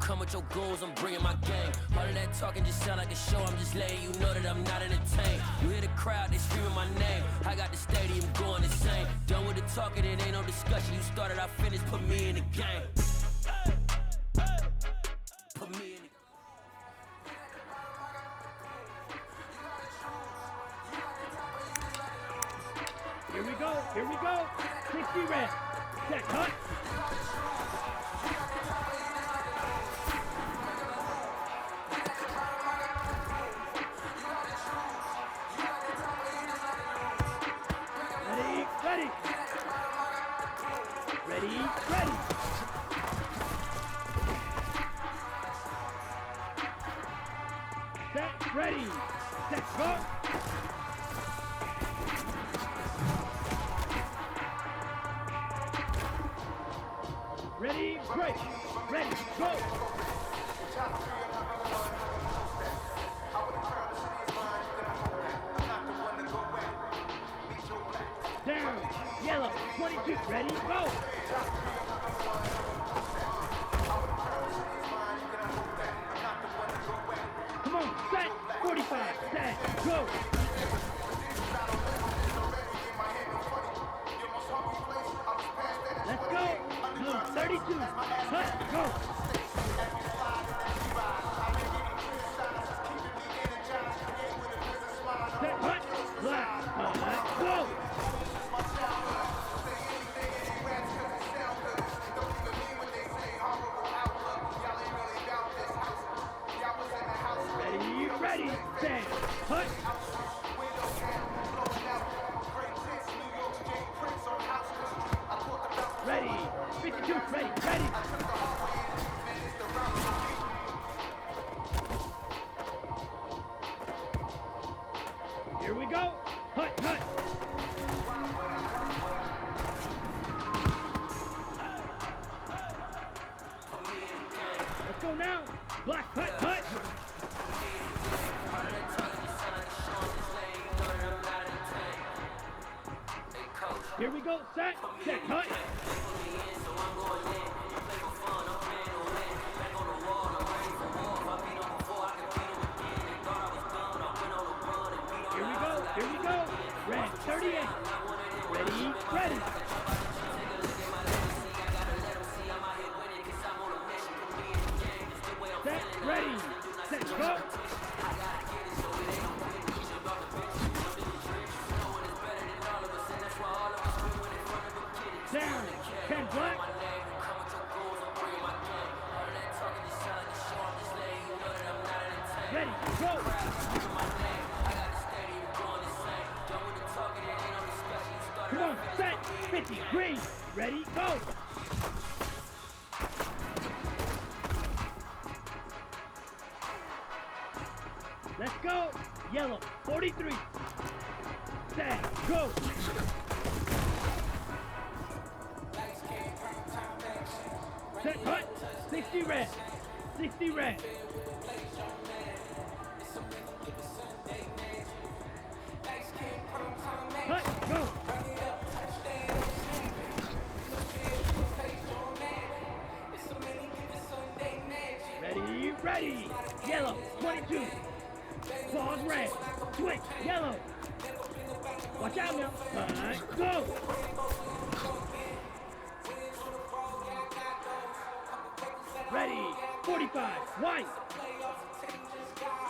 come with your goons, I'm bringing my gang. All of that talking just sound like a show, I'm just letting you know that I'm not entertained. You hear the crowd, they screaming my name. I got the stadium going insane. Done with the talking, it ain't no discussion. You started, I finished, put me in the game. Put me in the game. Here we go, 60 red, set, cut. Ready. Set, ready, set, go. Ready, break. Ready, go. Down, yellow, 22, ready, go. Come on, set, 45, set, go. Let's go. 32, cut, go. Set, cut, black, go. Ready, set, cut. Ready, 52, ready. Here we go, cut. Let's go now, black, cut. Here we go, set, cut. Here we go, red, 38. Ready. Set, ready, set, go. Down, 10 black. Ready, go. Come on, set, 50, green. Ready, go. Let's go, yellow, 43. Set, go. Set, cut, 60 red. Cut, go. Ready, yellow, 22. Pause red, switch, yellow. Watch out now, go. Ready, 45, white.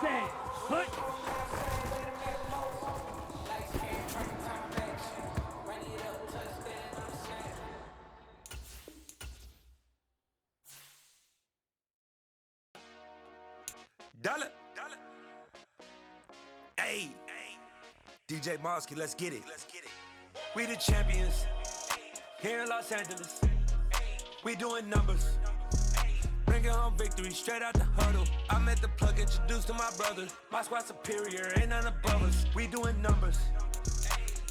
Set, cut. Dollar. Hey, DJ Mosky, let's get it. We the champions here in Los Angeles. We doing numbers. Bringing home victory straight out the huddle. I met the plug, introduced to my brother. My squad superior, ain't none above us. We doing numbers.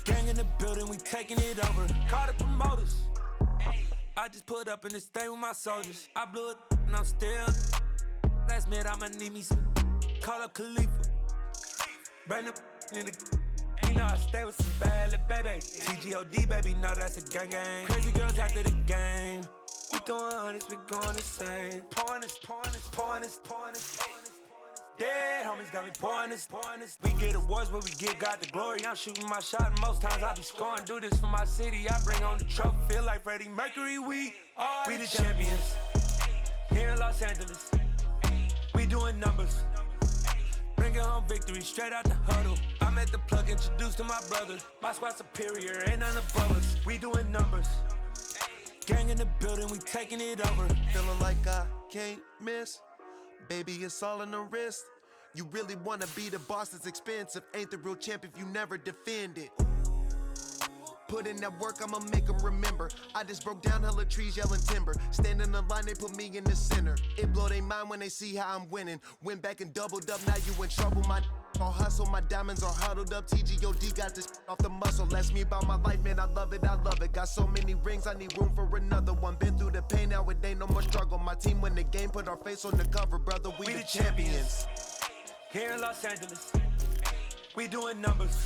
Gang in the building, we taking it over. Call the promoters. I just put up in this thing with my soldiers. I blew it and I'm still. Last minute I'ma need me some. Call up Khalifa. Bring the in the. You know I stay with some bad little baby. TGOD baby, know that's a gang gang. Crazy girls after the game. We throwing hundreds, we going insane. Pointers. Dead homies got me pointers. We get awards, but we get God the glory. I'm shooting my shot, and most times I be scoring. Do this for my city, I bring on the trophy. Feel like Freddie Mercury, we the champions. Here in Los Angeles, we doing numbers. Bringing home victory straight out the huddle. I'm at the plug, introduced to my brother. My squad superior, ain't none above us. We doing numbers. Gang in the building, we taking it over. Feeling like I can't miss. Baby, it's all in the wrist. You really wanna be the boss, it's expensive. Ain't the real champ if you never defend it. Put in that work, I'ma make them remember. I just broke down hella trees, yelling timber. Stand in the line, they put me in the center. It blow their mind when they see how I'm winning. Went back and doubled up, now you in trouble. My all hustle, my diamonds are huddled up. TGOD got this off the muscle. That's me about my life, man, I love it. Got so many rings, I need room for another one. Been through the pain, now it ain't no more struggle. My team win the game, put our face on the cover, brother. We the champions. Here in Los Angeles, we doing numbers.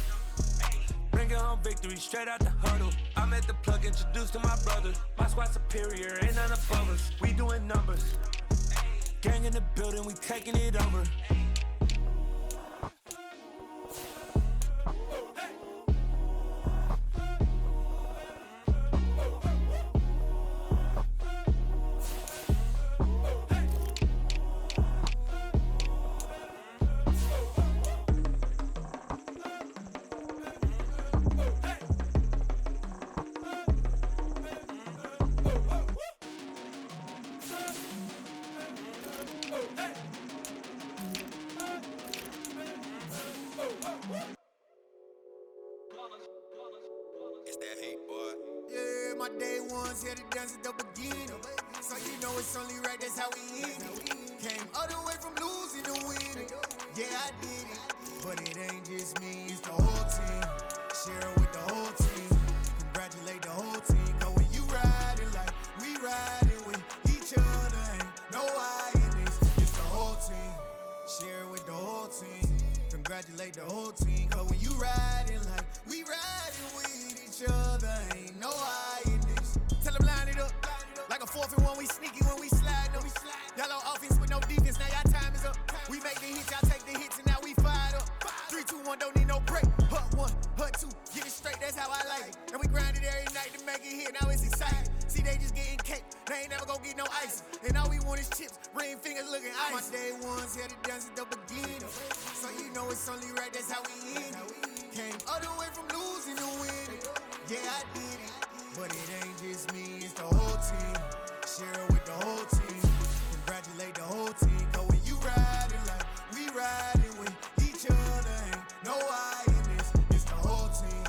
Bringing home victory straight out the huddle. I'm at the plug, introduced to my brother. My squad superior, ain't none above us. We doing numbers. Gang in the building, we taking it over. It's that hate, boy. Yeah, my day ones here to dance at the beginning. So you know it's only right, that's how we end it. Came all the way from losing to winning. Yeah, I did it. But it ain't just me, it's the whole team. Share it with the whole team. Congratulate the whole team. Cause when you riding like we riding with each other, ain't no I in this. It's the whole team. Share it with the whole team. Congratulate the whole team. Cause when you riding like we riding with each other, ain't no I in this. Tell them line it up. Like a 4th and 1, we sneaky when we slide. No, we slide. Y'all on offense with no defense, now y'all time is up. We make the hits, y'all take the hits, and now we fired up. 3, 2, 1, don't need no break. Hut 1, hut 2, get it straight, that's how I like it. And we grind it every night to make it hit, now it's exciting. See, they just getting cake, they ain't never gonna get no ice. And all we want is chips, ring fingers looking ice. My day ones here to dance at the beginning. So you know it's only right, that's how we end it. Came all the way from losing to winning. Yeah, I did it. But it ain't just me, it's the whole team. Share it with the whole team. Congratulate the whole team. Cause when you riding like we riding with each other, ain't no I in this. It's the whole team.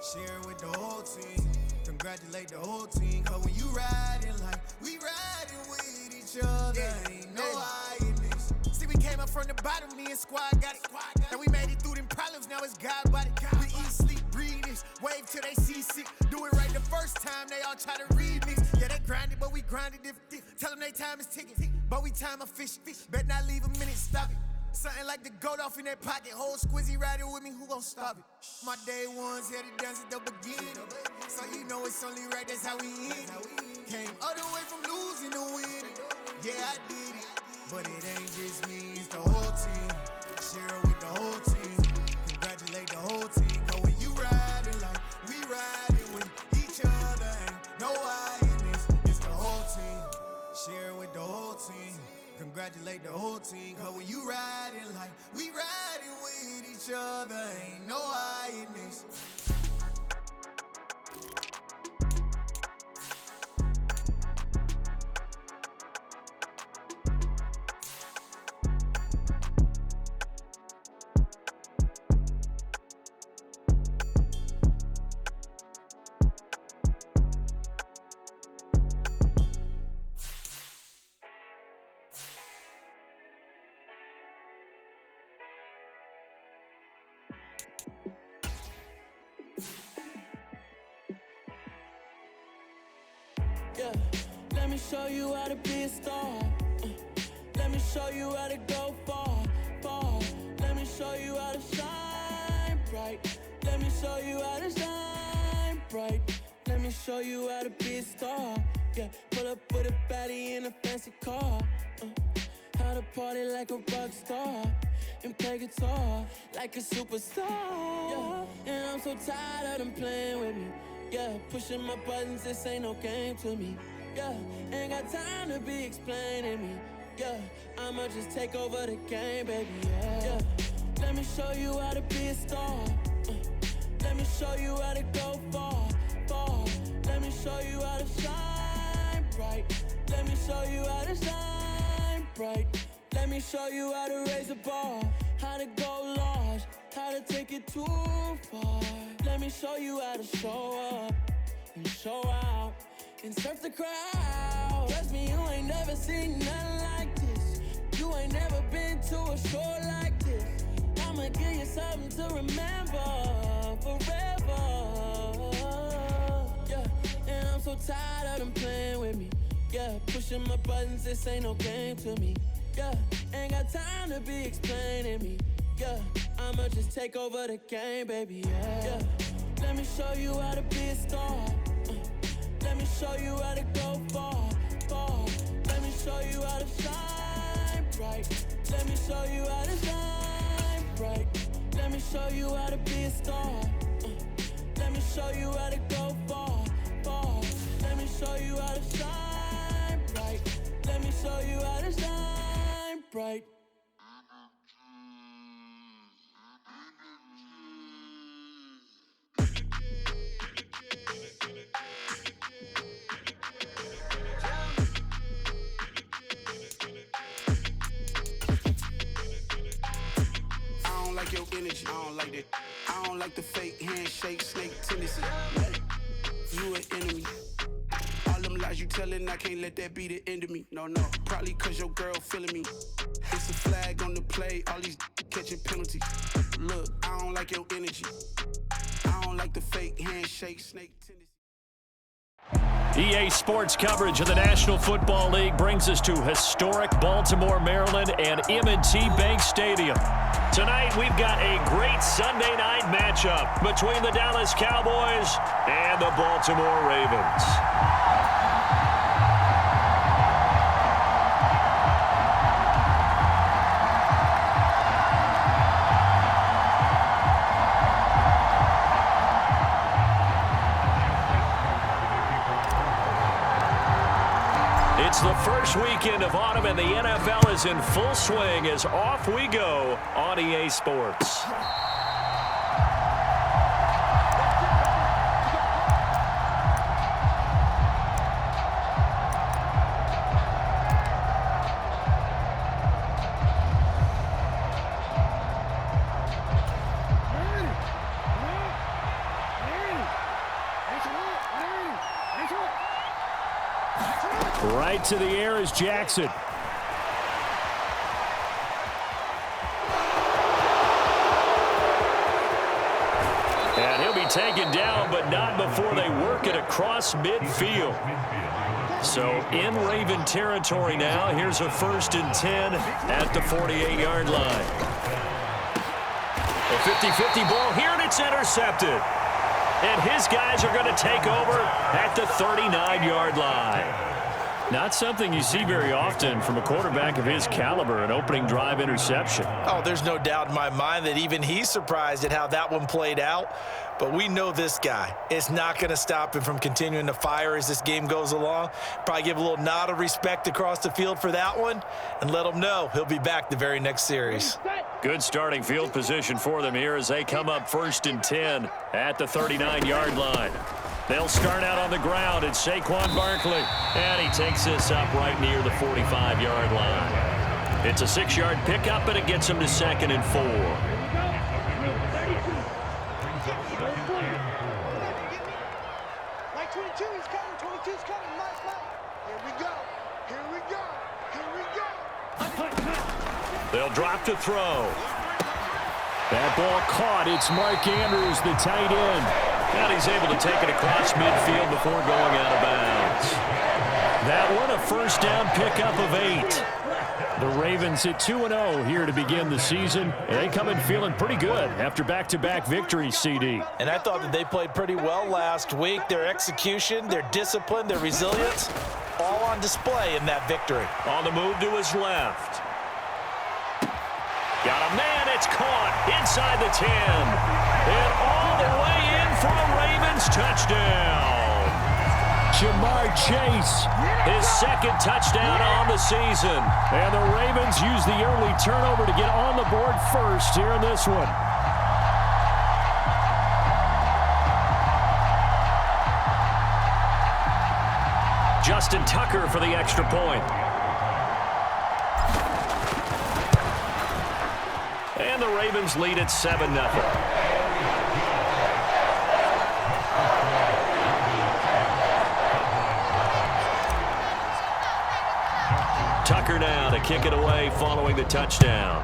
Share it with the whole team. Congratulate the whole team. Cause when you riding like we riding with each other, ain't no I in this. See, we came up from the bottom, me and squad got it. And we made it through them problems, now it's God body. We eat, sleep, breathe this, wave till they see sick. Do it right the first time, they all try to remix. Yeah, they grinded, but we grinded different. Tell them they time is ticking, but we time a fish. Bet not leave a minute, stop it. Something like the goat off in that pocket. Whole squizzy riding with me, who gon' stop it? My day ones here to dance at the beginning. So you know it's only right, that's how we end it. Came all the way from losing to winning. Yeah, I did it. But it ain't just me, it's the whole team. Share it with the whole team. Congratulate the whole team. Cause when you riding like we riding with each other, ain't no I in this. It's the whole team. Share it with the whole team. Congratulate the whole team. Cause when you riding like we riding with each other, ain't no I in this. Yeah, let me show you how to be a star. Let me show you how to go far, far. Let me show you how to shine bright. Let me show you how to shine bright. Let me show you how to be a star. Yeah, pull up with a baddie in a fancy car. How to party like a rock star and play guitar like a superstar. Yeah, and I'm so tired of them playing with me. Yeah, pushing my buttons, this ain't no game to me. Yeah, ain't got time to be explaining me. Yeah, I'ma just take over the game, baby. Yeah, let me show you how to be a star. Let me show you how to go far, far. Let me show you how to shine bright. Let me show you how to shine bright. Let me show you how to raise a bar, how to go large, how to take it too far. Let me show you how to show up and show out and surf the crowd. Trust me, you ain't never seen nothing like this. You ain't never been to a show like this. I'ma give you something to remember forever. Yeah, and I'm so tired of them playing with me. Yeah, pushing my buttons, this ain't no game to me. Yeah, ain't got time to be explaining me. Yeah, I'ma just take over the game, baby. Yeah, let me show you how to be a star. Let me show you how to go far, far. Let me show you how to shine bright. Let me show you how to shine bright. Let me show you how to be a star. Let me show you how to go far, far. Let me show you how to shine bright. Let me show you how to shine bright. I don't like your energy, I don't like that. I don't like the fake handshake, snake tendency. You an enemy. All them lies you tellin', I can't let that be the end of me. No, probably cause your girl feeling me. It's a flag on the play, all these catching penalties. Look, I don't like your energy. I don't like the fake handshake, snake tendency. EA Sports coverage of the National Football League brings us to historic Baltimore, Maryland, and M&T Bank Stadium. Tonight, we've got a great Sunday night matchup between the Dallas Cowboys and the Baltimore Ravens. It's the first weekend of autumn, and the NFL is in full swing as off we go on EA Sports. Right to the air is Jackson. And he'll be taken down, but not before they work it across midfield. So in Raven territory now. Here's a 1st and 10 at the 48-yard line. A 50-50 ball here, and it's intercepted. And his guys are going to take over at the 39-yard line. Not something you see very often from a quarterback of his caliber, an opening drive interception. Oh, there's no doubt in my mind that even he's surprised at how that one played out. But we know this guy. It's not going to stop him from continuing to fire as this game goes along. Probably give a little nod of respect across the field for that one and let him know he'll be back the very next series. Good starting field position for them here as they come up 1st and 10 at the 39-yard line. They'll start out on the ground. It's Saquon Barkley, and he takes this up right near the 45-yard line. It's a 6-yard pickup, and it gets him to 2nd and 4. Like 22, he's coming. 22's coming. Mike. Here we go. Here we go. Here we go. They'll drop to throw. That ball caught. It's Mark Andrews, the tight end. And he's able to take it across midfield before going out of bounds. That one a 1st down pickup of 8. The Ravens at 2-0 here to begin the season. And they come in feeling pretty good after back-to-back victories, CD. And I thought that they played pretty well last week. Their execution, their discipline, their resilience, all on display in that victory. On the move to his left. Got a man, it's caught inside the 10. And all the way in for a Ravens touchdown. Jamar Chase, his second touchdown on the season. And the Ravens use the early turnover to get on the board first here in this one. Justin Tucker for the extra point. And the Ravens lead at 7-0. Tucker now to kick it away following the touchdown.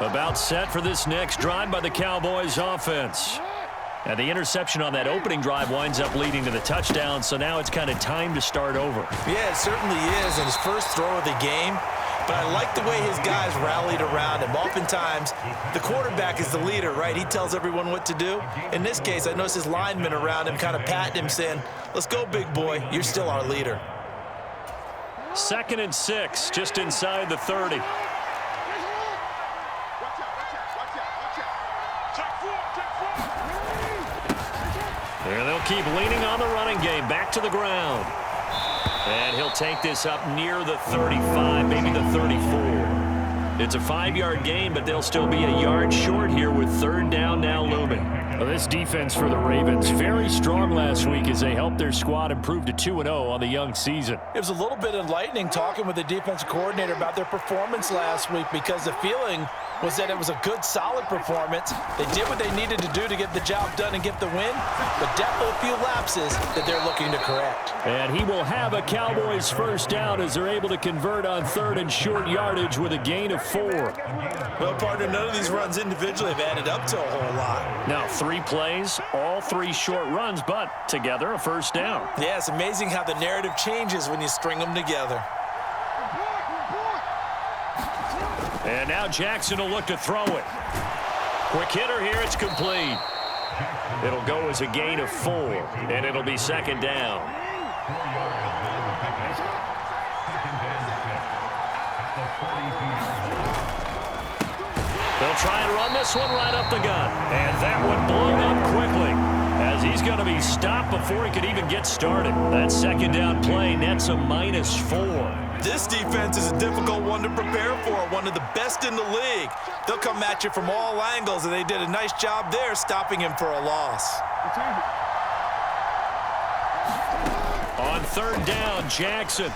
About set for this next drive by the Cowboys offense. And the interception on that opening drive winds up leading to the touchdown, so now it's kind of time to start over. Yeah, it certainly is, and his first throw of the game. But I like the way his guys rallied around him. Oftentimes, the quarterback is the leader, right? He tells everyone what to do. In this case, I noticed his linemen around him kind of patting him, saying, let's go, big boy. You're still our leader. 2nd and 6, just inside the 30. And they'll keep leaning on the running game. Back to the ground. And he'll take this up near the 35, maybe the 34. It's a 5-yard gain, but they'll still be a yard short here with 3rd down now looming. Well, this defense for the Ravens, very strong last week as they helped their squad improve to 2-0 on the young season. It was a little bit enlightening talking with the defensive coordinator about their performance last week, because the feeling was that it was a good, solid performance. They did what they needed to do to get the job done and get the win, but definitely a few lapses that they're looking to correct. And he will have a Cowboys first down as they're able to convert on 3rd and short yardage with a gain of 4. Well, partner, none of these runs individually have added up to a whole lot. Now 3 plays, all 3 short runs, but together a first down. Yeah, it's amazing how the narrative changes when you string them together. And now Jackson will look to throw it. Quick hitter here, it's complete. It'll go as a gain of 4, and it'll be 2nd down. They'll try and run this one right up the gut. And that one blown up quickly as he's going to be stopped before he could even get started. That 2nd down play nets a -4. This defense is a difficult one to prepare for, one of the best in the league. They'll come at you from all angles, and they did a nice job there stopping him for a loss. On 3rd down, Jackson.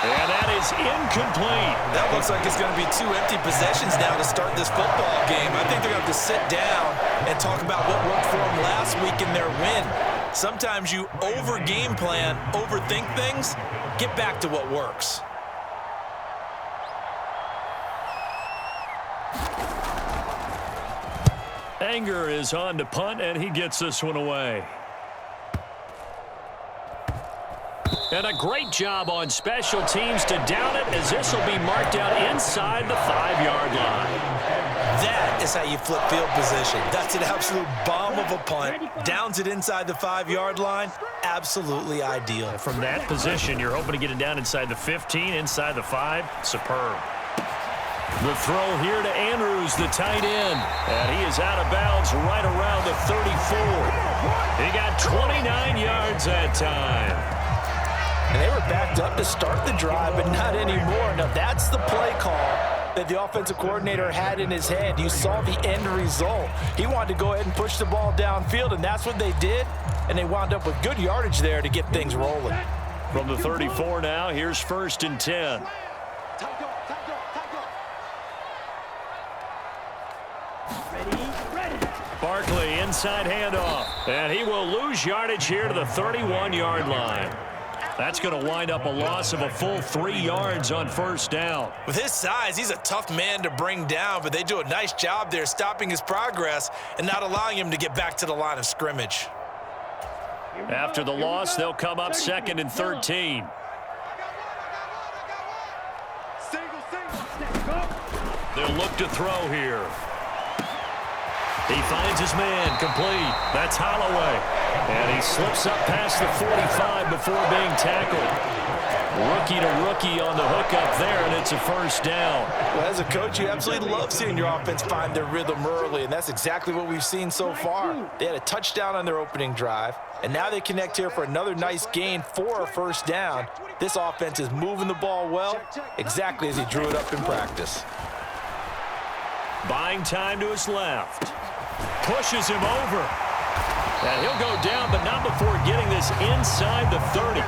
And that is incomplete. That looks like it's going to be 2 empty possessions now to start this football game. I think they're going to have to sit down and talk about what worked for them last week in their win. Sometimes you over-game plan, overthink things, get back to what works. Anger is on to punt, and he gets this one away. And a great job on special teams to down it, as this will be marked out inside the 5-yard line. That is how you flip field position. That's an absolute bomb of a punt. Downs it inside the 5-yard line. Absolutely ideal. From that position, you're hoping to get it down inside the 15, inside the 5. Superb. The throw here to Andrews, the tight end. And he is out of bounds right around the 34. He got 29 yards that time. And they were backed up to start the drive, but not anymore. Now, that's the play call that the offensive coordinator had in his head. You saw the end result. He wanted to go ahead and push the ball downfield, and that's what they did. And they wound up with good yardage there to get things rolling. From the 34 now, here's 1st and 10. Barkley, inside handoff. And he will lose yardage here to the 31-yard line. That's going to wind up a loss of a full 3 yards on first down. With his size, he's a tough man to bring down, but they do a nice job there stopping his progress and not allowing him to get back to the line of scrimmage. After the loss, they'll come up 2nd and 13. They'll look to throw here. He finds his man, complete. That's Holloway. And he slips up past the 45 before being tackled. Rookie to rookie on the hook up there, and it's a first down. Well, as a coach, you absolutely love seeing your offense find their rhythm early, and that's exactly what we've seen so far. They had a touchdown on their opening drive, and now they connect here for another nice gain for a first down. This offense is moving the ball well, exactly as he drew it up in practice. Buying time to his left. Pushes him over. And he'll go down, but not before getting this inside the 30.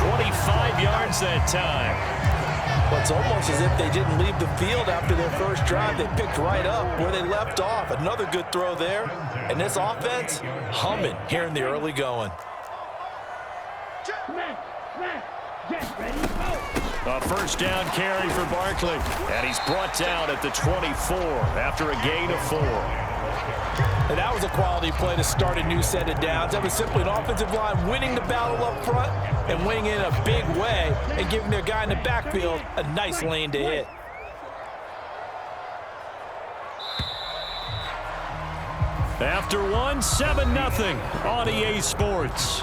25 yards that time. Well, it's almost as if they didn't leave the field after their first drive. They picked right up where they left off. Another good throw there. And this offense, humming here in the early going. A first down carry for Barkley. And he's brought down at the 24 after a gain of 4. And that was a quality play to start a new set of downs. That was simply an offensive line winning the battle up front and winning in a big way and giving their guy in the backfield a nice lane to hit. After one, 7-0 on EA Sports.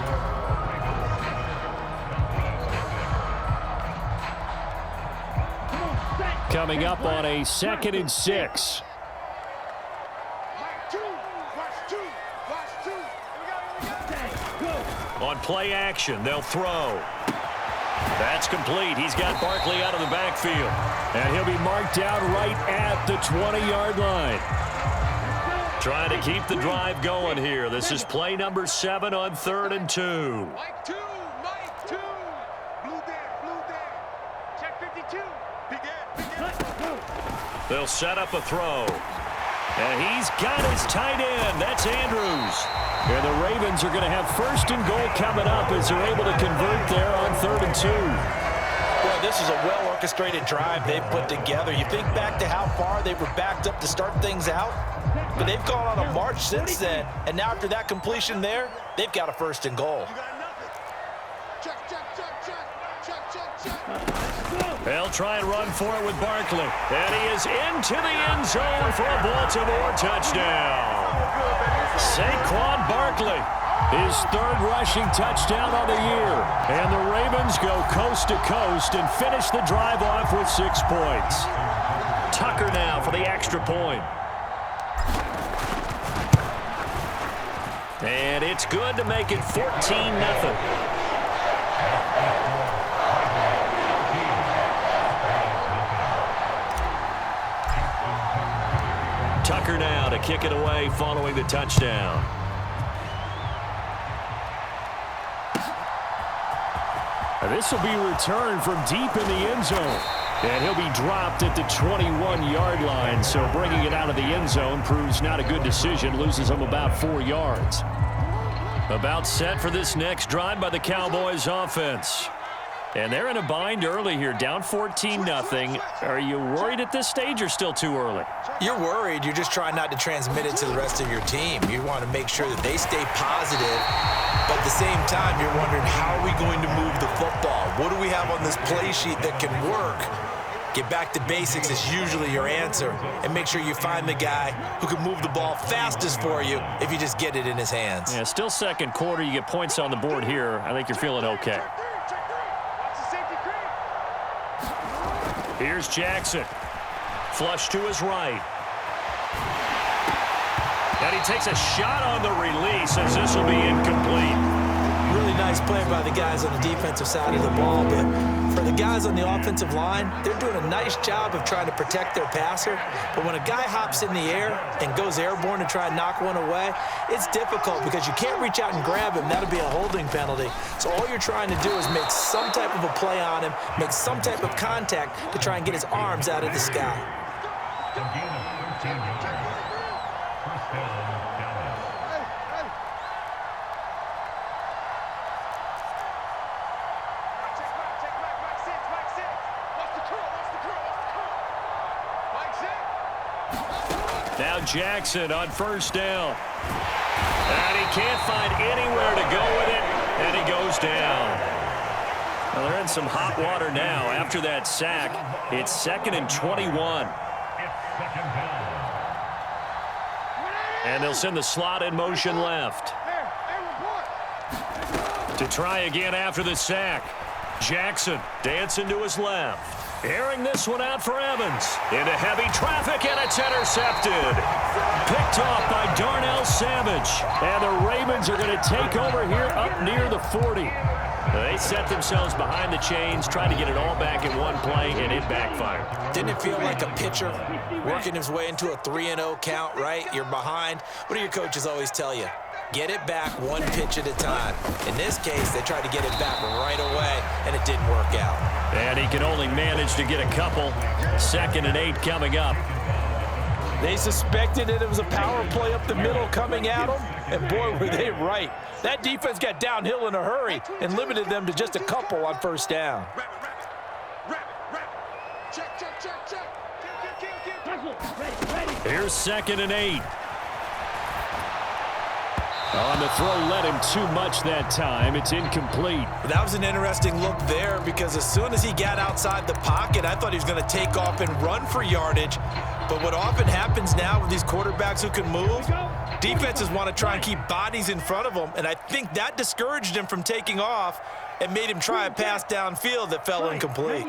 Coming up on a 2nd and 6. On play action, they'll throw. That's complete. He's got Barkley out of the backfield. And he'll be marked out right at the 20-yard line. Trying to keep the drive going here. This is play number 7 on 3rd and 2. Mike 2. Blue there. Check 52. Begin. They'll set up a throw. And he's got his tight end. That's Andrews. And the Ravens are going to have 1st and goal coming up as they're able to convert there on 3rd and 2. Well, this is a well-orchestrated drive they've put together. You think back to how far they were backed up to start things out, but they've gone on a march since then. And now after that completion there, they've got a 1st and goal. They'll try and run for it with Barkley. And he is into the end zone for a Baltimore touchdown. Saquon Barkley, his 3rd rushing touchdown on the year. And the Ravens go coast to coast and finish the drive off with 6 points. Tucker now for the extra point. And it's good to make it 14-0. Tucker now to kick it away following the touchdown. This will be returned from deep in the end zone. And he'll be dropped at the 21-yard line. So bringing it out of the end zone proves not a good decision. Loses him about 4 yards. About set for this next drive by the Cowboys offense. And they're in a bind early here, down 14-0. Are you worried at this stage or still too early? You're worried. You're just trying not to transmit it to the rest of your team. You want to make sure that they stay positive. But at the same time, you're wondering, how are we going to move the football? What do we have on this play sheet that can work? Get back to basics is usually your answer. And make sure you find the guy who can move the ball fastest for you if you just get it in his hands. Yeah, still 2nd quarter. You get points on the board here. I think you're feeling okay. Here's Jackson. Flush to his right. And he takes a shot on the release as this will be incomplete. Really nice play by the guys on the defensive side of the ball, but for the guys on the offensive line, they're doing a nice job of trying to protect their passer. But when a guy hops in the air and goes airborne to try and knock one away, it's difficult because you can't reach out and grab him. That'll be a holding penalty. So all you're trying to do is make some type of a play on him, make some type of contact to try and get his arms out of the sky. have Jackson on first down. And he can't find anywhere to go with it, and he goes down. Well, they're in some hot water now. After that sack, it's 2nd and 21. And they'll send the slot in motion left. To try again after the sack. Jackson dancing to his left. Airing this one out for Evans. Into heavy traffic, and it's intercepted. Picked off by Darnell Savage. And the Ravens are going to take over here up near the 40. They set themselves behind the chains, trying to get it all back in one play, and it backfired. Didn't it feel like a pitcher working his way into a 3-0 count, right? You're behind. What do your coaches always tell you? Get it back one pitch at a time. In this case, they tried to get it back right away, and it didn't work out. And he can only manage to get a couple. 2nd and 8 coming up. They suspected it was a power play up the middle coming at them, and boy, were they right. That defense got downhill in a hurry and limited them to just a couple on first down. Here's 2nd and 8. On the throw, led him too much that time. It's incomplete. That was an interesting look there because as soon as he got outside the pocket, I thought he was going to take off and run for yardage. But what often happens now with these quarterbacks who can move, defenses want to try and keep bodies in front of them, and I think that discouraged him from taking off and made him try a pass downfield that fell incomplete.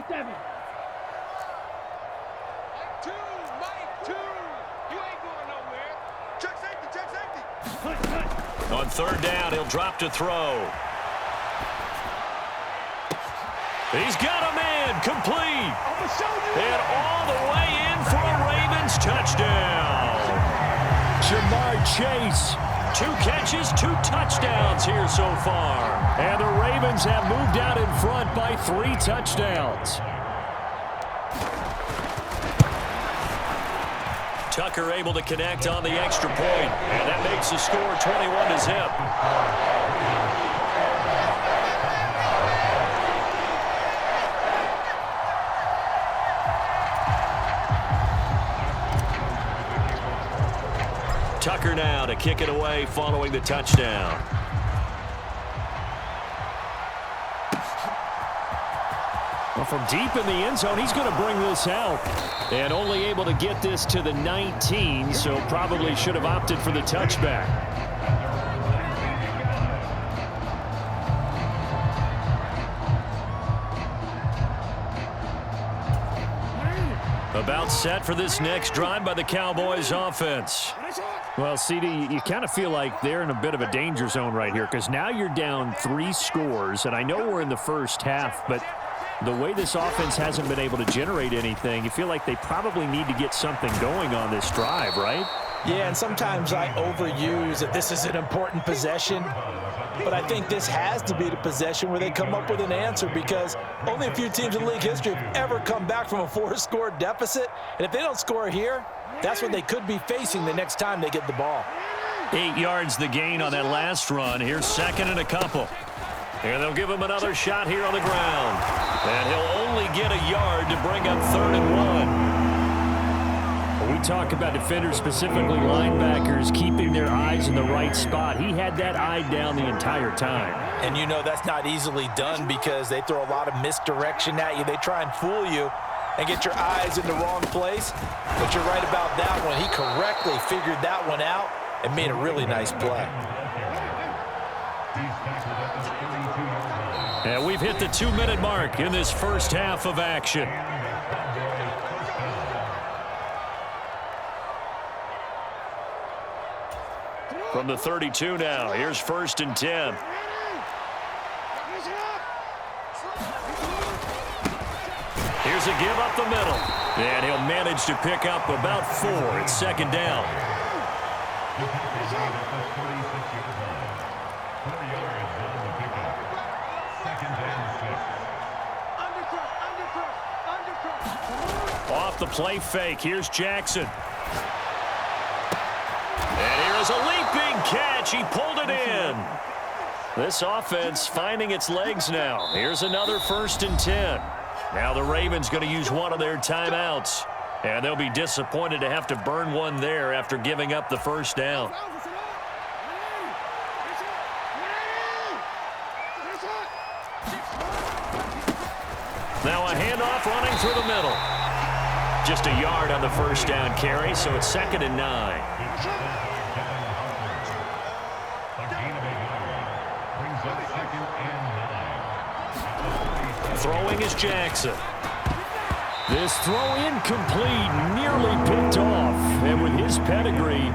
On 3rd down, he'll drop to throw. He's got a man, complete. And all the way in for a Ravens touchdown. Jamar Chase, 2 catches, 2 touchdowns here so far. And the Ravens have moved out in front by 3 touchdowns. Tucker able to connect on the extra point, and that makes the score 21-0. Tucker now to kick it away following the touchdown. Well, from deep in the end zone, he's going to bring this out. And only able to get this to the 19, so probably should have opted for the touchback. About set for this next drive by the Cowboys offense. Well, CD, you kind of feel like they're in a bit of a danger zone right here because now you're down 3 scores, and I know we're in the first half, but the way this offense hasn't been able to generate anything, you feel like they probably need to get something going on this drive, right? Yeah, and sometimes I overuse that this is an important possession, but I think this has to be the possession where they come up with an answer because only a few teams in league history have ever come back from a 4-score deficit, and if they don't score here, that's what they could be facing the next time they get the ball. 8 yards the gain on that last run. Here's 2nd and a couple. And they'll give him another shot here on the ground. And he'll only get a yard to bring up 3rd and 1. We talk about defenders, specifically linebackers, keeping their eyes in the right spot. He had that eye down the entire time. And you know that's not easily done because they throw a lot of misdirection at you. They try and fool you and get your eyes in the wrong place. But you're right about that one. He correctly figured that one out and made a really nice play. And we've hit the 2-minute mark in this first half of action. From the 32 now, here's 1st and 10. Here's a give up the middle. And he'll manage to pick up about 4. It's 2nd down. Off the play fake, here's Jackson. And here's a leaping catch. He pulled it in. This offense finding its legs now. Here's another 1st and 10. Now the Ravens going to use one of their timeouts. And they'll be disappointed to have to burn one there after giving up the first down. Now a handoff running through the middle. Just a yard on the first down carry, so it's 2nd and 9. Throwing is Jackson. This throw incomplete, nearly picked off. And with his pedigree,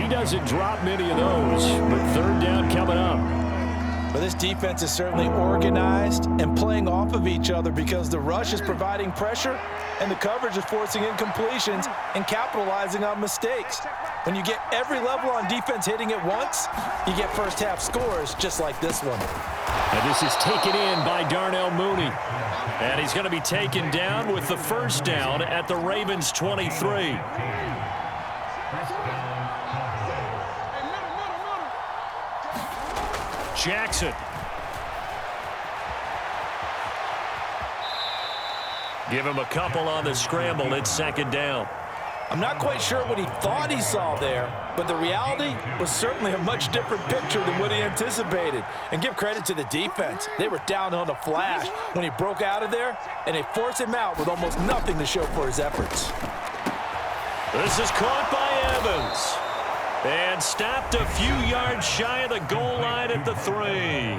he doesn't drop many of those. But 3rd down coming up. But this defense is certainly organized and playing off of each other because the rush is providing pressure and the coverage is forcing incompletions and capitalizing on mistakes. When you get every level on defense hitting at once, you get first half scores just like this one. And this is taken in by Darnell Mooney. And he's going to be taken down with the first down at the Ravens 23. Jackson. Give him a couple on the scramble. It's 2nd down. I'm not quite sure what he thought he saw there, but the reality was certainly a much different picture than what he anticipated. And give credit to the defense. They were down on the flash when he broke out of there, and they forced him out with almost nothing to show for his efforts. This is caught by Evans. And stopped a few yards shy of the goal line at the 3.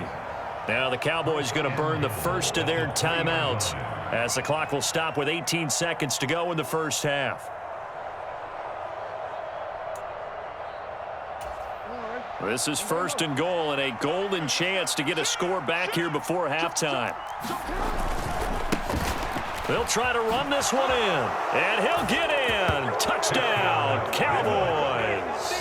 Now the Cowboys going to burn the first of their timeouts as the clock will stop with 18 seconds to go in the first half. This is 1st and goal and a golden chance to get a score back here before halftime. They'll try to run this one in, and he'll get in. Touchdown, Cowboys.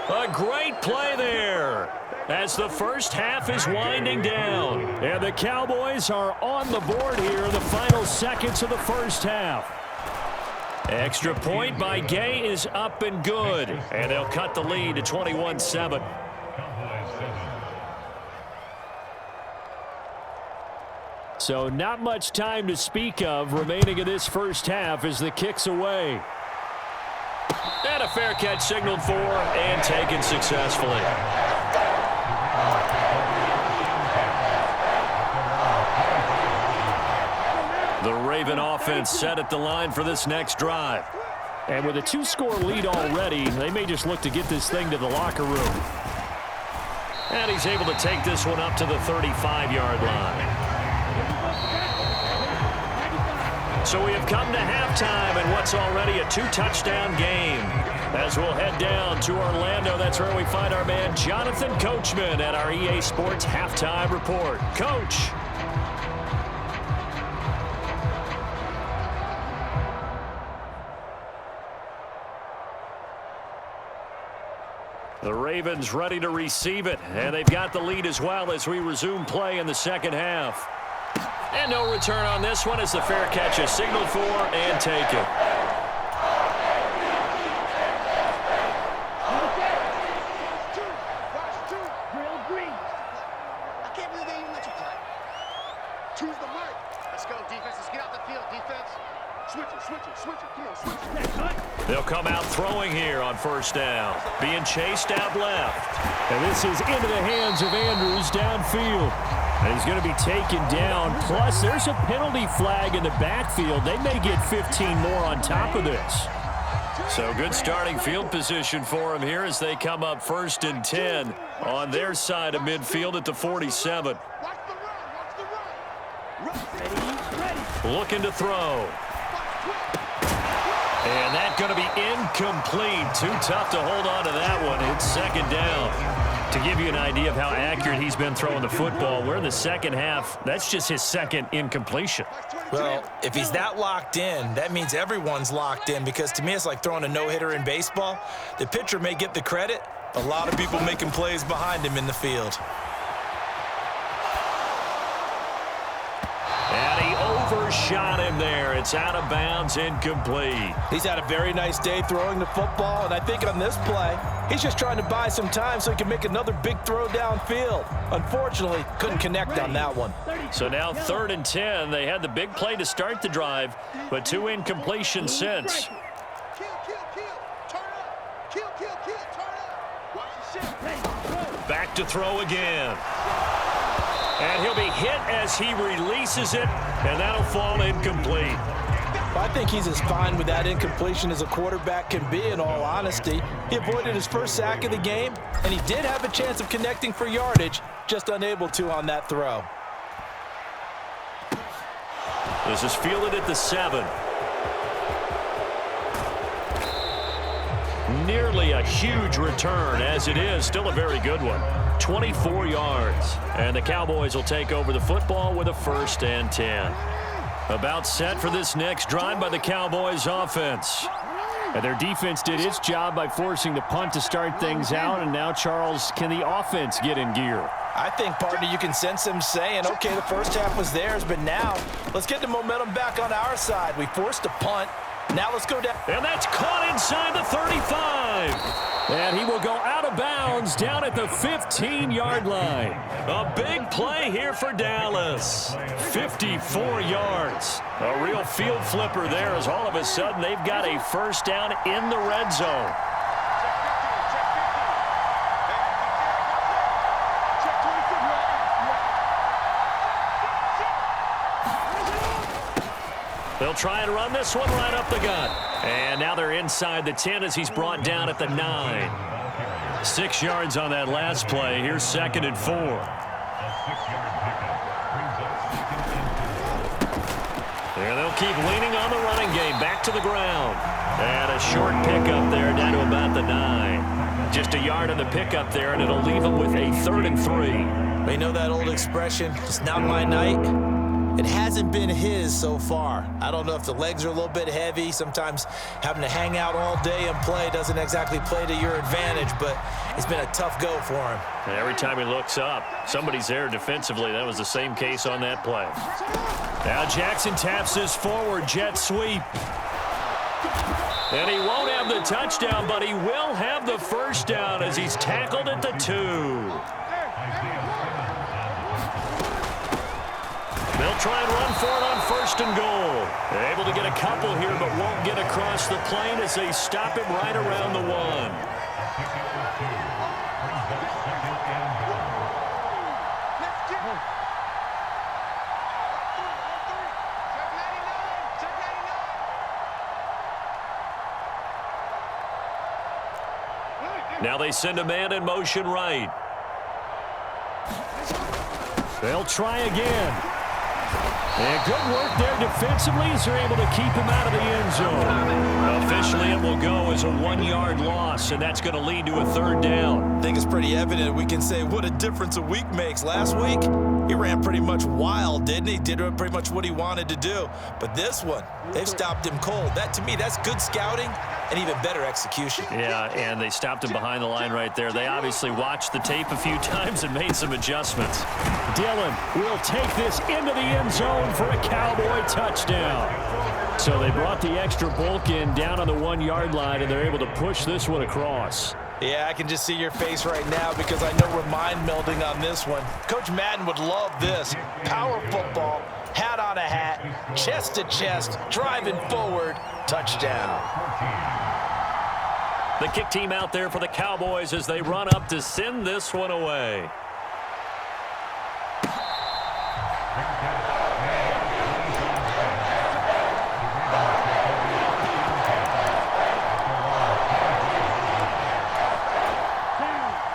A great play there as the first half is winding down. And the Cowboys are on the board here in the final seconds of the first half. Extra point by Gay is up and good. And they'll cut the lead to 21-7. So not much time to speak of remaining in this first half as the kick's away. And a fair catch signaled for and taken successfully. The Raven offense set at the line for this next drive. And with a 2-score lead already, they may just look to get this thing to the locker room. And he's able to take this one up to the 35-yard line. So we have come to halftime in what's already a 2-touchdown game. As we'll head down to Orlando, that's where we find our man Jonathan Coachman at our EA Sports Halftime Report. Coach. The Ravens ready to receive it, and they've got the lead as well as we resume play in the second half. And no return on this one as the fair catch is signaled for and taken. I can't believe they even let you play. Choose the mark. Let's go, defense. Let's get out the field, defense. Switch it. Come on, switch it. They'll come out throwing here on first down. Being chased out left. And this is into the hands of Andrews downfield. And he's going to be taken down. Plus, there's a penalty flag in the backfield. They may get 15 more on top of this. So good starting field position for him here as they come up 1st and 10 on their side of midfield at the 47. Looking to throw. And that's going to be incomplete. Too tough to hold on to that one. It's 2nd down. To give you an idea of how accurate he's been throwing the football, we're in the second half. That's just his 2nd incompletion. Well, if he's that locked in, that means everyone's locked in because to me it's like throwing a no-hitter in baseball. The pitcher may get the credit, a lot of people making plays behind him in the field. And he overshot him there. It's out of bounds, incomplete. He's had a very nice day throwing the football, and I think on this play, he's just trying to buy some time so he can make another big throw downfield. Unfortunately, couldn't connect on that one. So now 3rd and 10. They had the big play to start the drive, but 2 incompletions since. Back to throw again. And he'll be hit as he releases it, and that'll fall incomplete. I think he's as fine with that incompletion as a quarterback can be, in all honesty. He avoided his first sack of the game, and he did have a chance of connecting for yardage, just unable to on that throw. This is fielded at the 7. Nearly a huge return, as it is still a very good one. 24 yards. And the Cowboys will take over the football with a 1st and 10. About set for this next drive by the Cowboys offense. And their defense did its job by forcing the punt to start things out. And now, Charles, can the offense get in gear? I think, partner, you can sense them saying, okay, the first half was theirs, but now let's get the momentum back on our side. We forced a punt. Now let's go down. And that's caught inside the 35. And he will go out of bounds down at the 15-yard line. A big play here for Dallas. 54 yards. A real field flipper there, as all of a sudden they've got a first down in the red zone. They'll try and run this one right up the gut. And now they're inside the 10 as he's brought down at the 9. 6 yards on that last play. Here's 2nd and 4. And they'll keep leaning on the running game. Back to the ground. And a short pickup there down to about the 9. Just a yard on the pickup there, and it'll leave them with a 3rd and 3. They know that old expression, it's not my night. It hasn't been his so far. I don't know if the legs are a little bit heavy. Sometimes having to hang out all day and play doesn't exactly play to your advantage, but it's been a tough go for him. And every time he looks up, somebody's there defensively. That was the same case on that play. Now Jackson taps this forward jet sweep. And he won't have the touchdown, but he will have the first down as he's tackled at the 2. They'll try and run for it on 1st and goal. They're able to get a couple here, but won't get across the plane as they stop him right around the 1. Now they send a man in motion right. They'll try again. And good work there defensively as they're able to keep him out of the end zone. Officially, it will go as a 1-yard loss, and that's going to lead to a 3rd down. I think it's pretty evident we can say what a difference a week makes. Last week, he ran pretty much wild, didn't he? Did pretty much what he wanted to do. But this one, they've stopped him cold. That, to me, that's good scouting and even better execution. Yeah, and they stopped him behind the line right there. They obviously watched the tape a few times and made some adjustments. Dillon will take this into the end zone for a Cowboy touchdown. So they brought the extra bulk in down on the 1-yard line, and they're able to push this one across. Yeah, I can just see your face right now because I know we're mind melding on this one. Coach Madden would love this. Power football, hat on a hat, chest to chest, driving forward, touchdown. The kick team out there for the Cowboys as they run up to send this one away.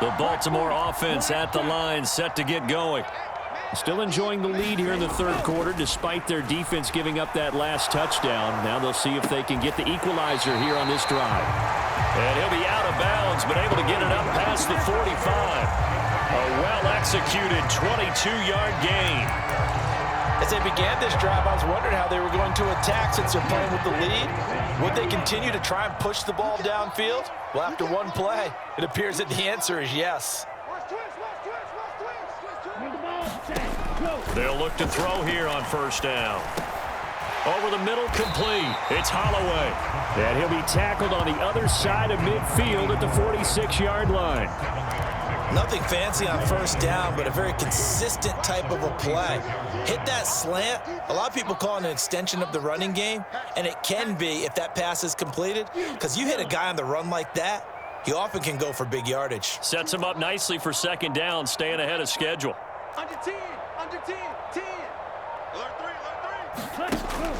The Baltimore offense at the line, set to get going. Still enjoying the lead here in the 3rd quarter, despite their defense giving up that last touchdown. Now they'll see if they can get the equalizer here on this drive. And he'll be out of bounds, but able to get it up past the 45. A well-executed 22-yard gain. As they began this drive, I was wondering how they were going to attack since they're playing with the lead. Would they continue to try and push the ball downfield? Well, after one play, it appears that the answer is yes. They'll look to throw here on 1st down. Over the middle, complete. It's Holloway. And he'll be tackled on the other side of midfield at the 46-yard line. Nothing fancy on first down, but a very consistent type of a play. Hit that slant. A lot of people call it an extension of the running game, and it can be if that pass is completed, because you hit a guy on the run like that, he often can go for big yardage. Sets him up nicely for second down, staying ahead of schedule. Under 10, 10. Alert 3.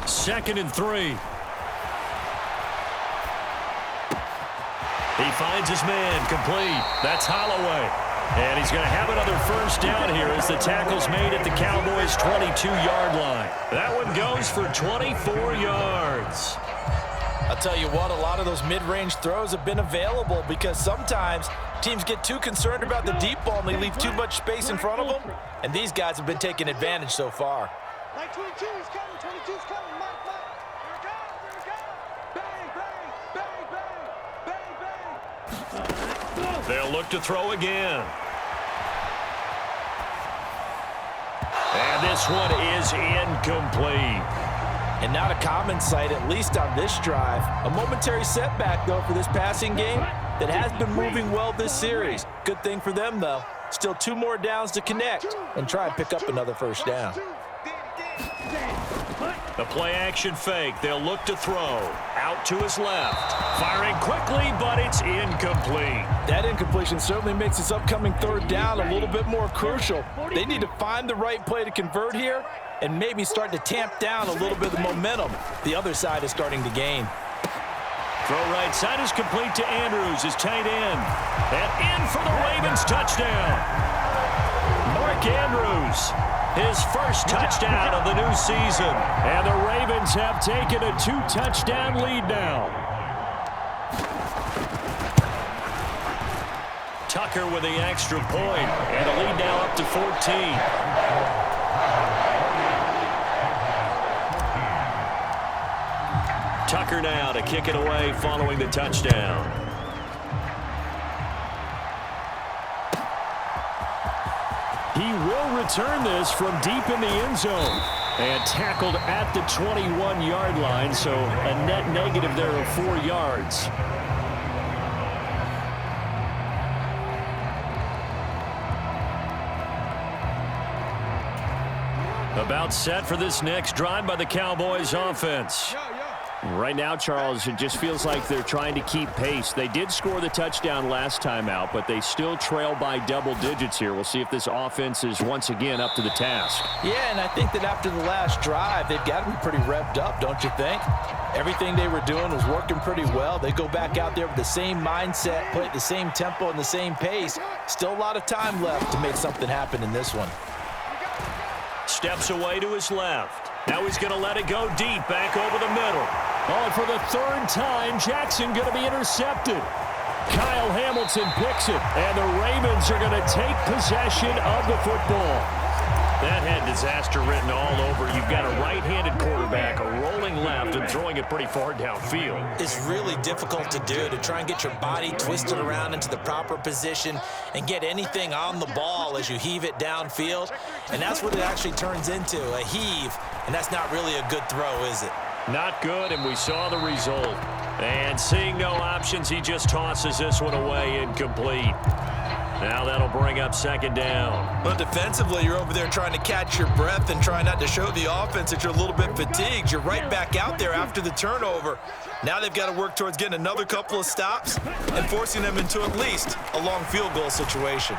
2nd and 3. He finds his man, complete. That's Holloway. And he's going to have another first down here as the tackle's made at the Cowboys' 22-yard line. That one goes for 24 yards. I'll tell you what, a lot of those mid-range throws have been available because sometimes teams get too concerned about the deep ball and they leave too much space in front of them. And these guys have been taking advantage so far. Like 22 is coming, 22 is coming. Mike. Here we go. Bang. They'll look to throw again. And this one is incomplete. And not a common sight, at least on this drive. A momentary setback, though, for this passing game that has been moving well this series. Good thing for them, though. Still 2 more downs to connect and try and pick up another first down. The play-action fake. They'll look to throw. Out to his left. Firing quickly, but it's incomplete. That incompletion certainly makes this upcoming third down a little bit more crucial. They need to find the right play to convert here and maybe start to tamp down a little bit of the momentum the other side is starting to gain. Throw right side is complete to Andrews, his tight end. And in for the Ravens touchdown. Mark Andrews, his first touchdown of the new season. And the Ravens have taken a 2-touchdown lead now. Tucker with the extra point. And the lead now up to 14. Tucker now to kick it away following the touchdown. He will return this from deep in the end zone. And tackled at the 21-yard line, so a net negative there of 4 yards. About set for this next drive by the Cowboys offense. Right now, Charles, it just feels like they're trying to keep pace. They did score the touchdown last time out, but they still trail by double digits here. We'll see if this offense is once again up to the task. Yeah, and I think that after the last drive, they've got to be pretty revved up, don't you think? Everything they were doing was working pretty well. They go back out there with the same mindset, play at the same tempo and the same pace. Still a lot of time left to make something happen in this one. Steps away to his left. Now he's going to let it go deep, back over the middle. Oh, and for the 3rd time, Jackson going to be intercepted. Kyle Hamilton picks it, and the Ravens are going to take possession of the football. That had disaster written all over. You've got a right-handed quarterback, a rolling left, and throwing it pretty far downfield. It's really difficult to do, to try and get your body twisted around into the proper position and get anything on the ball as you heave it downfield. And that's what it actually turns into, a heave. And that's not really a good throw, is it? Not good, and we saw the result. And seeing no options, he just tosses this one away, incomplete. Now that'll bring up 2nd down. Well, defensively, you're over there trying to catch your breath and try not to show the offense that you're a little bit fatigued. You're right back out there after the turnover. Now they've got to work towards getting another couple of stops and forcing them into at least a long field goal situation.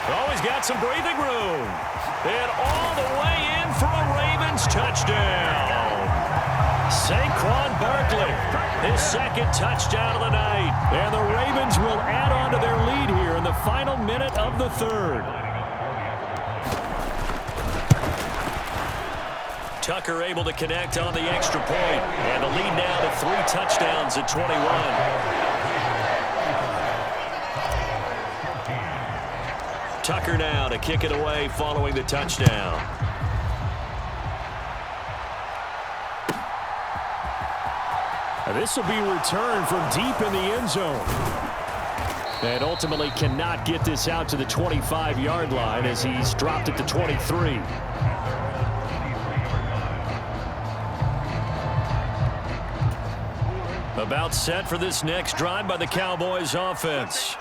Oh, he's got some breathing room. And all the way in for a Ravens touchdown. Saquon Barkley, his 2nd touchdown of the night. And the Ravens will add on to their lead here in the final minute of the 3rd. Tucker able to connect on the extra point. And the lead now to 3 touchdowns at 21. Tucker now to kick it away following the touchdown. This will be returned from deep in the end zone. And ultimately cannot get this out to the 25-yard line as he's dropped at the 23. About set for this next drive by the Cowboys offense.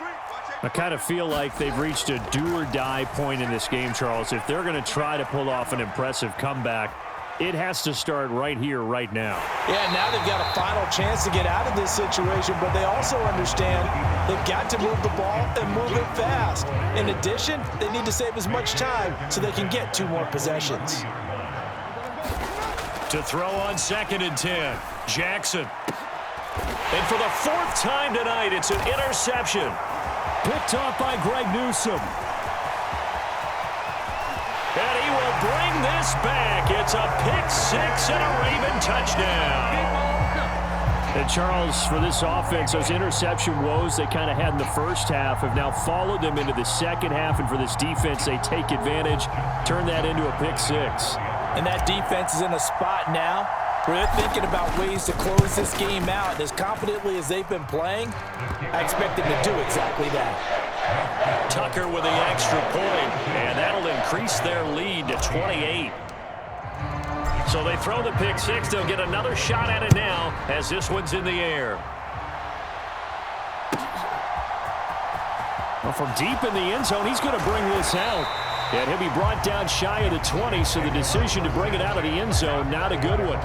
I kind of feel like they've reached a do-or-die point in this game, Charles. If they're going to try to pull off an impressive comeback, it has to start right here, right now. Yeah, now they've got a final chance to get out of this situation, but they also understand they've got to move the ball and move it fast. In addition, they need to save as much time so they can get 2 more possessions. To throw on 2nd and 10, Jackson. And for the 4th time tonight, it's an interception. Picked off by Greg Newsome. And he will bring this back. It's a pick 6 and a Raven touchdown. And Charles, for this offense, those interception woes they kind of had in the first half have now followed them into the second half. And for this defense, they take advantage, turn that into a pick 6. And that defense is in a spot now where they're thinking about ways to close this game out. As confidently as they've been playing, I expect them to do exactly that. Tucker with the extra point, and that'll increase their lead to 28. So they throw the pick 6. They'll get another shot at it now as this one's in the air. Well, from deep in the end zone, he's going to bring this out. And he'll be brought down shy of the 20, so the decision to bring it out of the end zone, not a good one.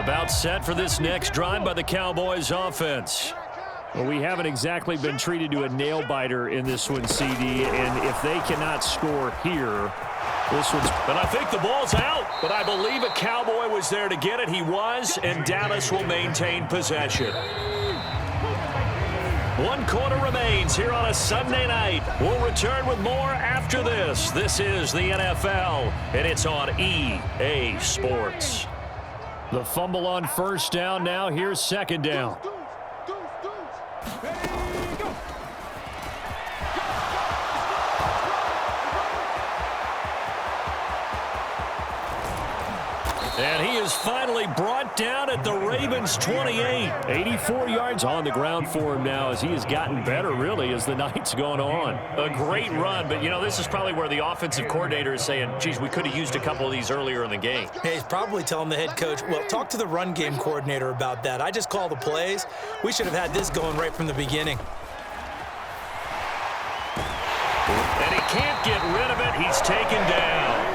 About set for this next drive by the Cowboys offense. Well, we haven't exactly been treated to a nail-biter in this one, CD, and if they cannot score here, this one's... But I think the ball's out, but I believe a Cowboy was there to get it. He was, and Dallas will maintain possession. 1 quarter remains here on a Sunday night. We'll return with more after this. This is the NFL, and it's on EA Sports. The fumble on 1st down now. Here's 2nd down. And he is finally brought down at the Ravens' 28. 84 yards on the ground for him now as he has gotten better, really, as the night's gone on. A great run, but, you know, this is probably where the offensive coordinator is saying, geez, we could have used a couple of these earlier in the game. Yeah, he's probably telling the head coach, well, talk to the run game coordinator about that. I just call the plays. We should have had this going right from the beginning. And he can't get rid of it. He's taken down.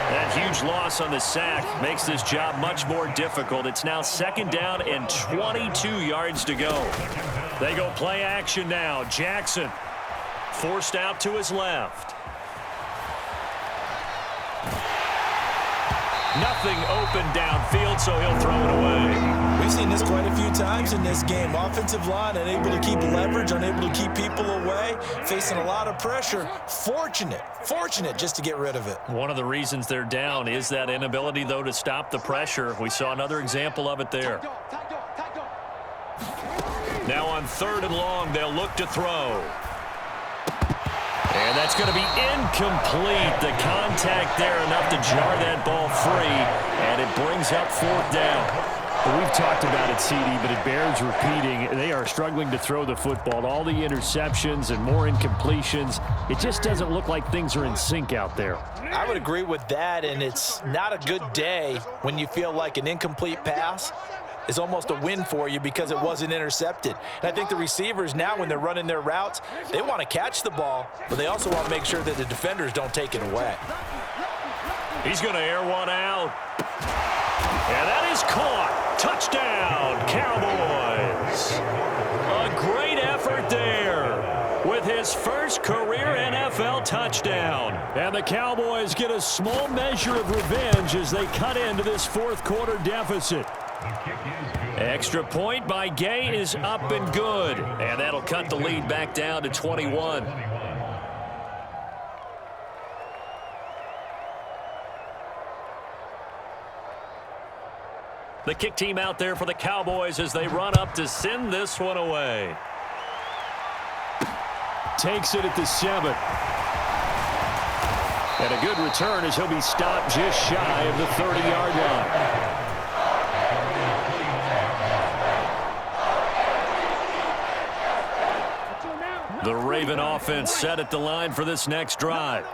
That huge loss on the sack makes this job much more difficult. It's now 2nd down and 22 yards to go. They go play action now. Jackson forced out to his left. Nothing open downfield, so he'll throw it away. We've seen this quite a few times in this game. Offensive line unable to keep leverage, unable to keep people away, facing a lot of pressure. Fortunate just to get rid of it. One of the reasons they're down is that inability, though, to stop the pressure. We saw another example of it there. Now on 3rd and long, they'll look to throw. And that's going to be incomplete. The contact there enough to jar that ball free, and it brings up 4th down. Well, we've talked about it, CD, but it bears repeating. They are struggling to throw the football. All the interceptions and more incompletions. It just doesn't look like things are in sync out there. I would agree with that, and it's not a good day when you feel like an incomplete pass is almost a win for you because it wasn't intercepted. And I think the receivers now, when they're running their routes, they want to catch the ball, but they also want to make sure that the defenders don't take it away. He's going to air one out. And that is caught. Touchdown, Cowboys. A great effort there with his first career NFL touchdown. And the Cowboys get a small measure of revenge as they cut into this 4th quarter deficit. Extra point by Gay is up and good. And that'll cut the lead back down to 21. The kick team out there for the Cowboys as they run up to send this one away. Takes it at the 7. And a good return as he'll be stopped just shy of the 30-yard line. The Raven offense set at the line for this next drive.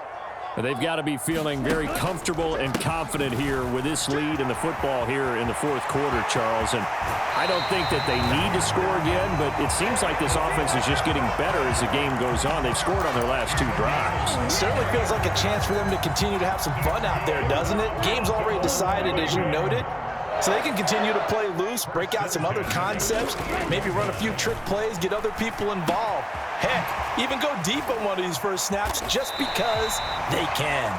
They've got to be feeling very comfortable and confident here with this lead in the football here in the fourth quarter, Charles. And I don't think that they need to score again, but it seems like this offense is just getting better as the game goes on. They've scored on their last 2 drives. It certainly feels like a chance for them to continue to have some fun out there, doesn't it? Game's already decided, as you noted. So they can continue to play loose, break out some other concepts, maybe run a few trick plays, get other people involved. Heck, even go deep on one of these first snaps just because they can.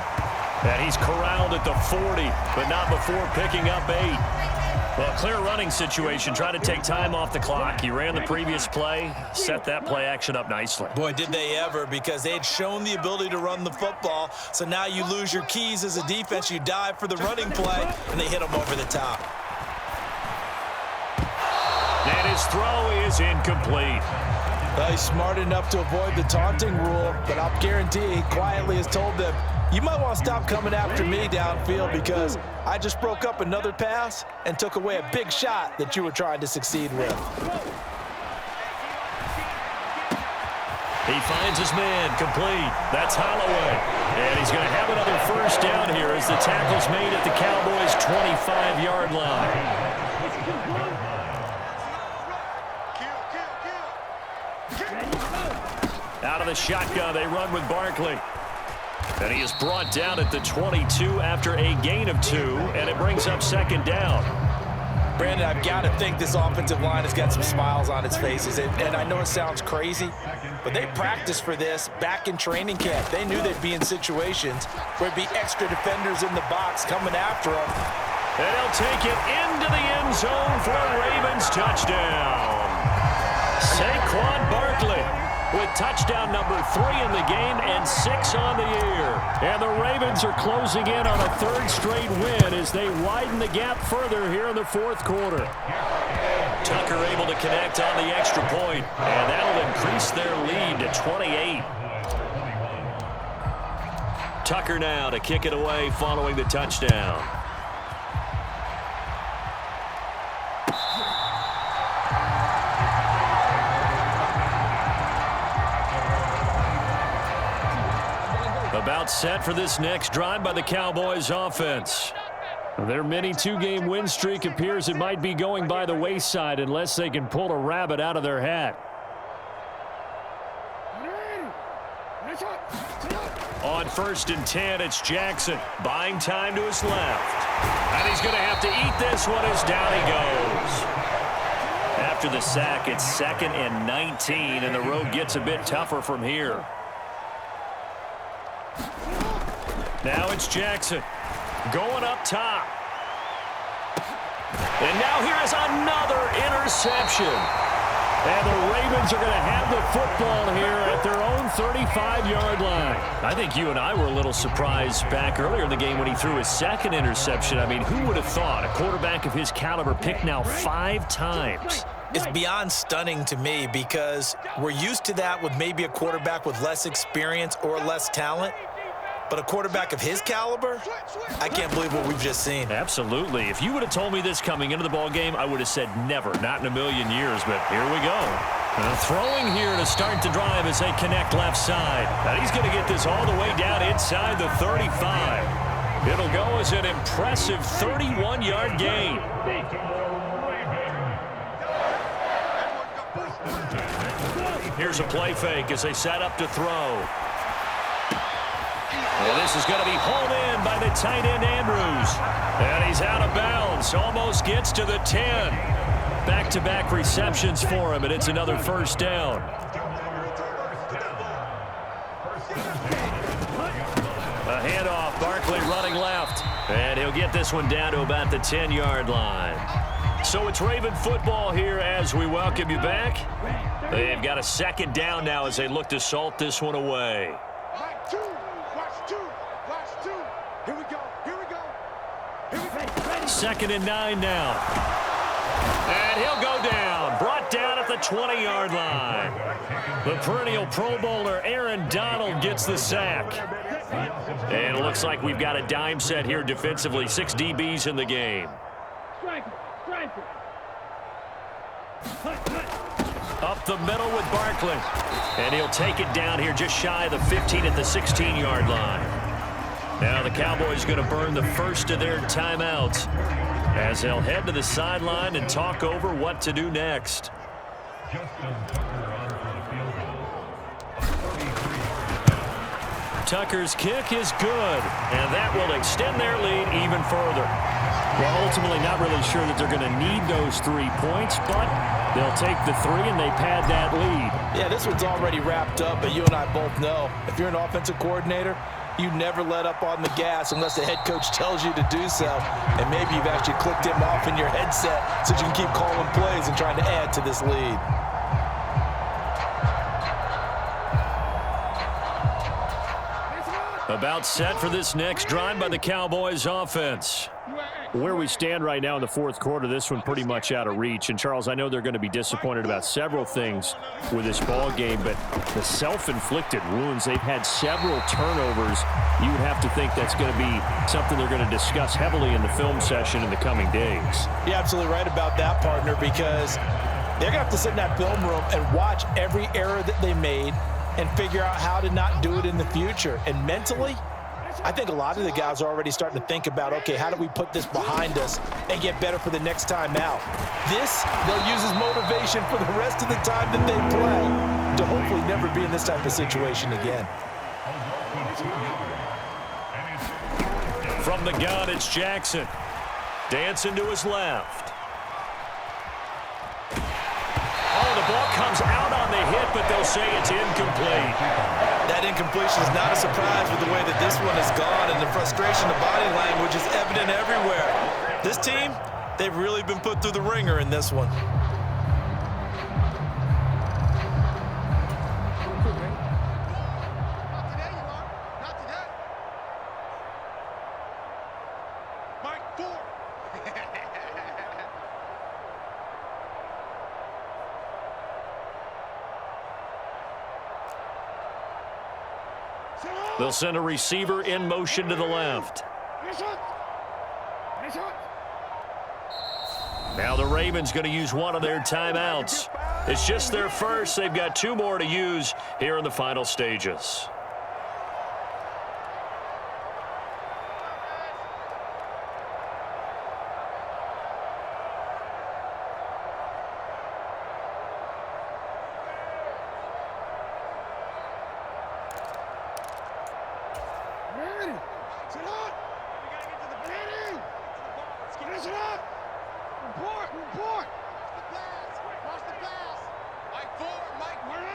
And he's corralled at the 40, but not before picking up 8. Well, clear running situation. Try to take time off the clock. He ran the previous play, set that play action up nicely. Boy, did they ever, because they had shown the ability to run the football. So now you lose your keys as a defense. You dive for the running play, and they hit them over the top. And his throw is incomplete. He's smart enough to avoid the taunting rule, but I'll guarantee he quietly has told them, you might want to stop coming after me downfield because I just broke up another pass and took away a big shot that you were trying to succeed with. He finds his man complete. That's Holloway. And he's going to have another first down here as the tackle's made at the Cowboys' 25-yard line. Out of the shotgun, they run with Barkley. And he is brought down at the 22 after a gain of 2, and it brings up second down. Brandon, I've got to think this offensive line has got some smiles on its faces. And I know it sounds crazy, but they practiced for this back in training camp. They knew they'd be in situations where there'd be extra defenders in the box coming after them. And he'll take it into the end zone for a Ravens touchdown. Saquon Barkley with touchdown number 3 in the game and 6 on the year. And the Ravens are closing in on a 3rd straight win as they widen the gap further here in the fourth quarter. Tucker able to connect on the extra point, and that'll increase their lead to 28. Tucker now to kick it away following the touchdown. About set for this next drive by the Cowboys offense. Their mini 2-game win streak appears it might be going by the wayside unless they can pull a rabbit out of their hat. On 1st and 10, it's Jackson. Buying time to his left. And he's going to have to eat this one as down he goes. After the sack, it's 2nd and 19, and the road gets a bit tougher from here. Now it's Jackson going up top. And now here is another interception. And the Ravens are going to have the football here at their own 35-yard line. I think you and I were a little surprised back earlier in the game when he threw his 2nd interception. I mean, who would have thought a quarterback of his caliber picked now 5 times? It's beyond stunning to me because we're used to that with maybe a quarterback with less experience or less talent. But a quarterback of his caliber, I can't believe what we've just seen. Absolutely. If you would have told me this coming into the ballgame, I would have said never, not in a million years. But here we go. And throwing here to start the drive as they connect left side. And he's going to get this all the way down inside the 35. It'll go as an impressive 31-yard gain. Here's a play fake as they set up to throw. And this is going to be hauled in by the tight end Andrews. And he's out of bounds. Almost gets to the 10. Back-to-back receptions for him, and it's another first down. A handoff. Barkley running left. And he'll get this one down to about the 10-yard line. So it's Raven football here as we welcome you back. They've got a 2nd down now as they look to salt this one away. Second and 9 now. And he'll go down. Brought down at the 20-yard line. The perennial Pro Bowler Aaron Donald gets the sack. And it looks like we've got a dime set here defensively. 6 DBs in the game. Up the middle with Barkley. And he'll take it down here just shy of the 15 at the 16-yard line. Now the Cowboys going to burn the first of their timeouts as they'll head to the sideline and talk over what to do next. Tucker's kick is good, and that will extend their lead even further. Well, ultimately not really sure that they're going to need those 3 points, but they'll take the 3 and they pad that lead. Yeah, this one's already wrapped up, but you and I both know if you're an offensive coordinator, you never let up on the gas unless the head coach tells you to do so. And maybe you've actually clicked him off in your headset so you can keep calling plays and trying to add to this lead. About set for this next drive by the Cowboys offense. Where we stand right now in the fourth quarter, this one pretty much out of reach. And, Charles, I know they're going to be disappointed about several things with this ball game, but the self-inflicted wounds, they've had several turnovers. You would have to think that's going to be something they're going to discuss heavily in the film session in the coming days. You're absolutely right about that, partner, because they're going to have to sit in that film room and watch every error that they made and figure out how to not do it in the future. And mentally, I think a lot of the guys are already starting to think about, okay, how do we put this behind us and get better for the next time out? This, they'll use as motivation for the rest of the time that they play to hopefully never be in this type of situation again. From the gun, it's Jackson. Dancing to his left. Oh, the ball comes out on the hit, but they'll say it's incomplete. That incompletion is not a surprise with the way that this one has gone, and the frustration, the body language is evident everywhere. This team, they've really been put through the ringer in this one. They'll send a receiver in motion to the left. Now the Ravens going to use one of their timeouts. It's just their first. They've got 2 more to use here in the final stages.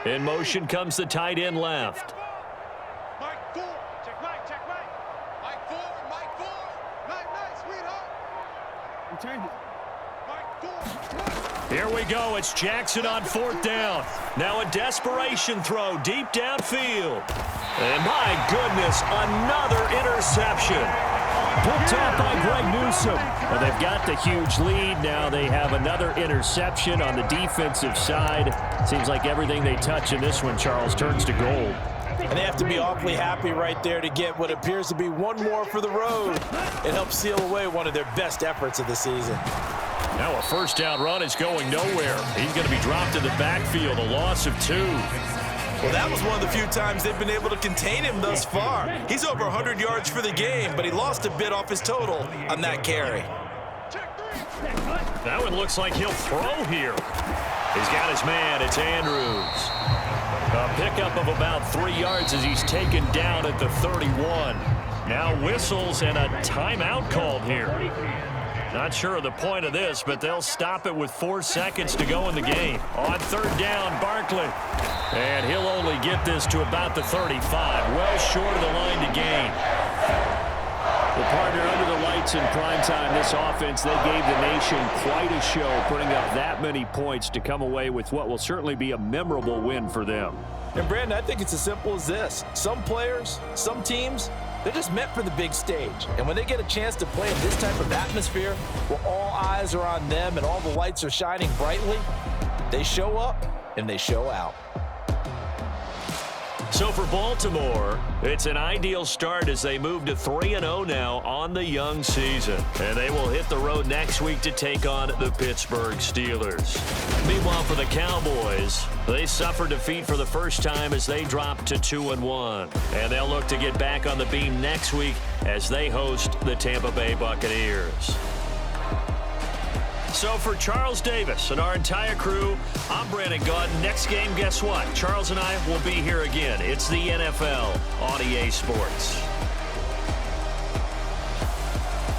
In motion comes the tight end left. Here we go. It's Jackson on 4th down. Now a desperation throw deep downfield. And my goodness, another interception. Picked up by Greg Newsome. Well, they've got the huge lead. Now they have another interception on the defensive side. Seems like everything they touch in this one, Charles, turns to gold. And they have to be awfully happy right there to get what appears to be one more for the road. It helps seal away one of their best efforts of the season. Now a first down run is going nowhere. He's going to be dropped in the backfield, a loss of 2. Well, that was one of the few times they've been able to contain him thus far. He's over 100 yards for the game, but he lost a bit off his total on that carry. That one looks like he'll throw here. He's got his man. It's Andrews. A pickup of about 3 yards as he's taken down at the 31. Now whistles and a timeout called here. Not sure of the point of this, but they'll stop it with 4 seconds to go in the game. On 3rd down, Barkley. And he'll only get this to about the 35. Well short of the line to gain. The partner under the lights in primetime, this offense, they gave the nation quite a show, putting up that many points to come away with what will certainly be a memorable win for them. And, Brandon, I think it's as simple as this. Some players, some teams, they're just meant for the big stage. And when they get a chance to play in this type of atmosphere where all eyes are on them and all the lights are shining brightly, they show up and they show out. So for Baltimore, it's an ideal start as they move to 3-0 now on the young season. And they will hit the road next week to take on the Pittsburgh Steelers. Meanwhile, for the Cowboys, they suffered defeat for the first time as they dropped to 2-1. And they'll look to get back on the beam next week as they host the Tampa Bay Buccaneers. So for Charles Davis and our entire crew, I'm Brandon Gaudin. Next game, guess what? Charles and I will be here again. It's the NFL on EA Sports.